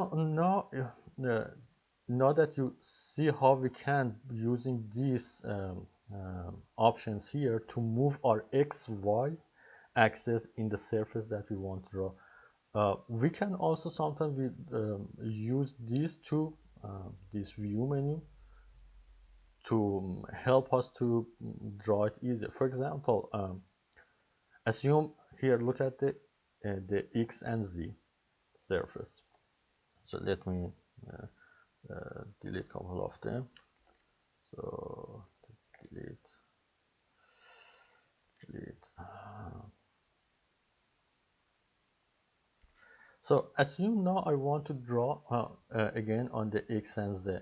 Now, now that you see how we can using these options here to move our x y axis in the surface that we want to draw. We can also sometimes use these two, this view menu, to help us to draw it easier. For example, assume here, look at the x and z surface. So let me delete a couple of them. So delete, delete. So assume now I want to draw again on the x and z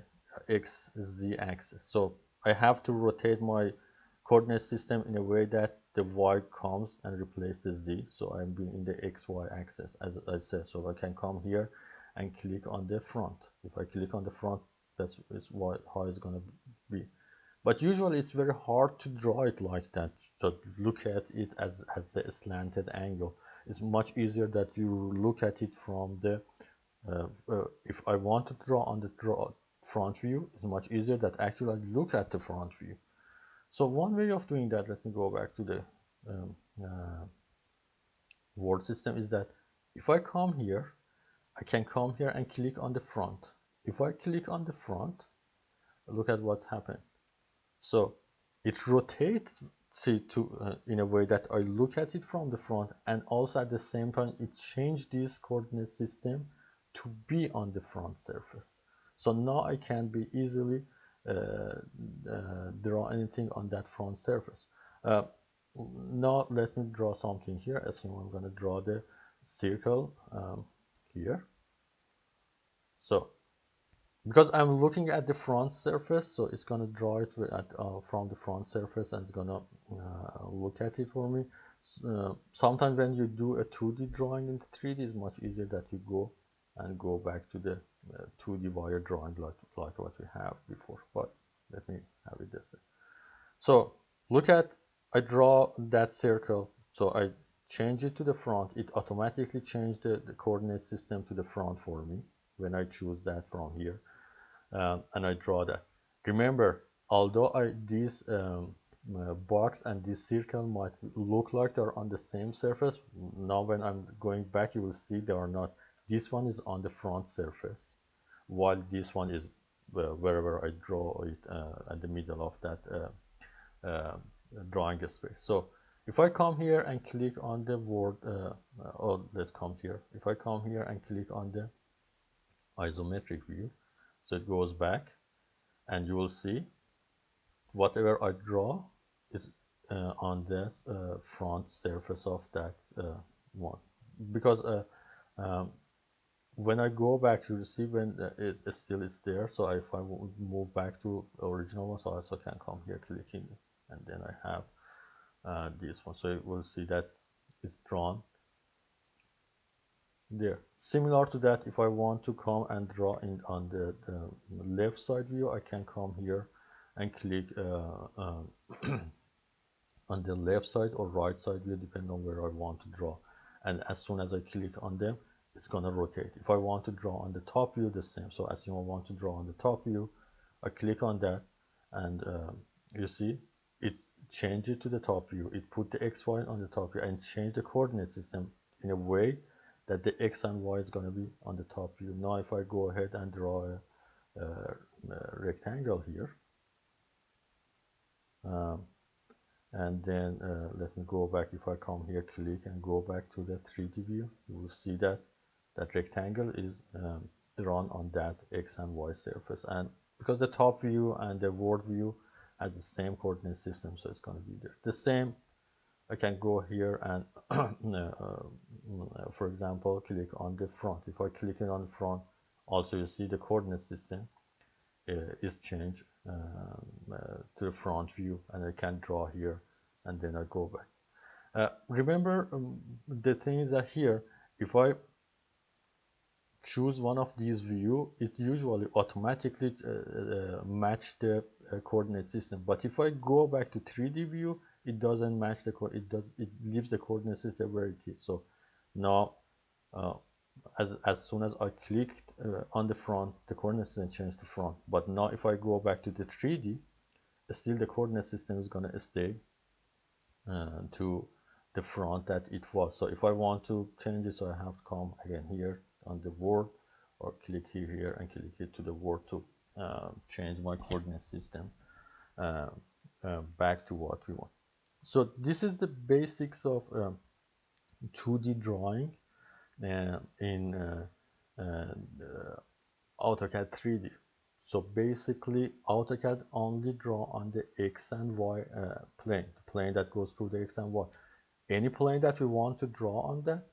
axis. So I have to rotate my coordinate system in a way that the y comes and replace the z. So I'm being in the xy axis, as I said. So I can come here and click on the front. If I click on the front, that's how it's going to be. But usually it's very hard to draw it like that. So look at it as a slanted angle. It's much easier that you look at it from the, if I want to draw on the front view, it's much easier that actually I look at the front view. So one way of doing that, let me go back to the um, uh, word system, is that if I come here, I can come here and click on the front. If I click on the front, look at what's happened. So it rotates it to in a way that I look at it from the front, and also at the same time it changed this coordinate system to be on the front surface. So now I can be easily draw anything on that front surface. Uh, Now let me draw something here. Assume I'm going to draw the circle here. So because I'm looking at the front surface, so it's going to draw it from the front surface, and it's going to look at it for me. Sometimes when you do a 2D drawing into 3D, it's much easier that you go back to the 2D wire drawing like what we have before. But let me have it this way. So look at, I draw that circle, so I change it to the front. It automatically changed the coordinate system to the front for me when I choose that from here. And I draw that. Remember, although this box and this circle might look like they're on the same surface, now when I'm going back, you will see they are not. This one is on the front surface, while this one is wherever I draw it at the middle of that uh, drawing space. So if I come here and click on the word, oh, let's come here. If I come here and click on the isometric view, so it goes back, and you will see whatever I draw is on this front surface of that one. Because um, when I go back, you will see when it still is there. So if I move back to original one, so I also can come here clicking, and then I have this one. So you will see that it's drawn there. Similar to that, if I want to come and draw in on the left side view, I can come here and click on the left side or right side view, depending on where I want to draw. And as soon as I click on them, it's gonna rotate. If I want to draw on the top view, the same. So as you want to draw on the top view, I click on that, and you see it changed it to the top view. It put the XY on the top view and changed the coordinate system in a way that the X and Y is going to be on the top view. Now if I go ahead and draw a rectangle here, um, and then let me go back. If I come here, click and go back to the 3D view, you will see that that rectangle is drawn on that X and Y surface. And because the top view and the world view has the same coordinate system, so it's going to be there. The same, I can go here and for example, click on the front. If I click on the front, also you see the coordinate system is changed to the front view, and I can draw here, and then I go back. Remember, the thing is that here, if I choose one of these view, it usually automatically match the coordinate system. But if I go back to 3D view, it doesn't match it leaves the coordinate system where it is. So now as soon as I clicked on the front, the coordinate system changed to front. But now if I go back to the 3D, still the coordinate system is going to stay to the front that it was. So if I want to change it, so I have to come again here on the word, or click here and click it to the word to change my coordinate system back to what we want. So this is the basics of 2D drawing in AutoCAD 3D. So basically, AutoCAD only draw on the X and Y plane, the plane that goes through the X and Y. Any plane that we want to draw on that,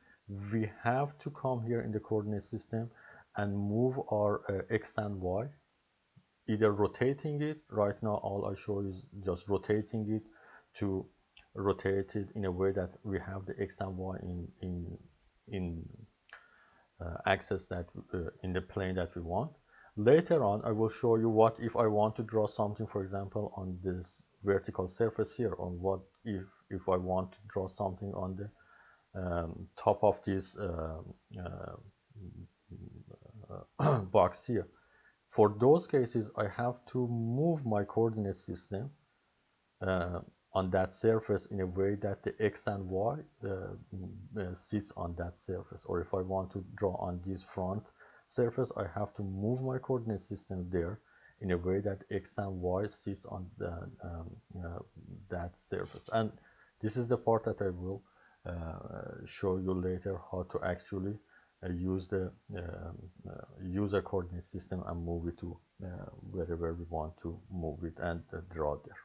we have to come here in the coordinate system and move our X and Y, either rotating it. Right now, all I show is just rotating it to rotate it in a way that we have the X and Y in axis that in the plane that we want. Later on, I will show you what if I want to draw something, for example, on this vertical surface here, or what if I want to draw something on the top of this box here. For those cases, I have to move my coordinate system on that surface in a way that the X and Y sits on that surface. Or if I want to draw on this front surface, I have to move my coordinate system there in a way that X and Y sits on that surface. And this is the part that I will show you later, how to actually use the user coordinate system and move it to wherever we want to move it and draw there.